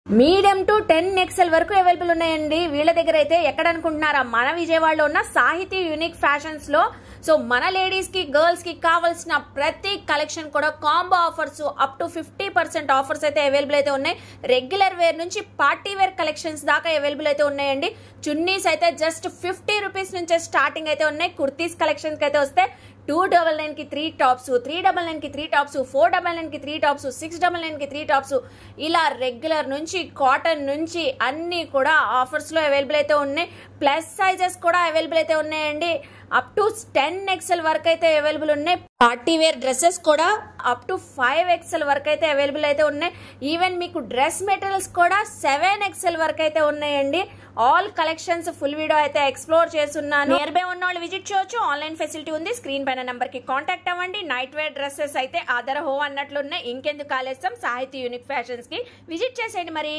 Medium to 10XL వరకు available ఉన్నాయండి. వీళ్ళ దగ్గర అయితే ఎక్కడ అనుకుంటున్నారా, మన విజయవాడలో ఉన్న సాహితీ యూనిక్ ఫ్యాషన్స్ లో. సో మన లేడీస్ కి గర్ల్స్ కి కావాల్సిన ప్రతి కలెక్షన్ కూడా combo offers up to 50% offers అయితే అవైలబుల్ అయితే ఉన్నాయి. రెగ్యులర్ వేర్ నుంచి పార్టీ వేర్ కలెక్షన్స్ దాకా అవైలబుల్ అయితే ఉన్నాయండి. చున్నీస్ అయితే జస్ట్ 50 రూపీస్ నుంచే స్టార్టింగ్ అయితే ఉన్నాయి. కుర్తీస్ కలెక్షన్స్ అయితే వస్తే 299 కి 3 టాప్స్, 399 కి 3 టాప్స్, 499 కి 3 టాప్స్, 699 కి 3 టాప్స్, ఇలా రెగ్యులర్ నుంచి కాటన్ నుంచి అన్ని కూడా ఆఫర్స్ లో అవైలబుల్ అయితే ఉన్నాయి. ప్లస్ సైజెస్ కూడా అవైలబుల్ అయితే ఉన్నాయండి. అప్ టు 10XL వరకు అయితే అవైలబుల్ ఉన్నాయి. పార్టీ వేర్ డ్రెస్సెస్ కూడా అప్ టు 5XL వరకు అయితే అవైలబుల్ అయితే ఉన్నాయి. ఈవెన్ మీకు డ్రెస్ మెటీరియల్స్ కూడా 7XL వరకు అయితే ఉన్నాయండి. ఆల్ కలెక్షన్స్ ఫుల్ వీడియో అయితే ఎక్స్ప్లోర్ చేస్తున్నాను. నియర్ బై ఉన్న వాళ్ళు విజిట్ చేయొచ్చు. ఆన్లైన్ ఫెసిలిటీ ఉంది. స్క్రీన్ పైన నెంబర్ కి కాంటాక్ట్ అవ్వండి. నైట్ వేర్ డ్రెస్సెస్ అయితే అదర్ హో అన్నట్లున్నాయి. ఇంకెందుకు ఆలస్యం, సాహితీ యూనిక్ ఫ్యాషన్స్ కి విజిట్ చేసేయండి మరి.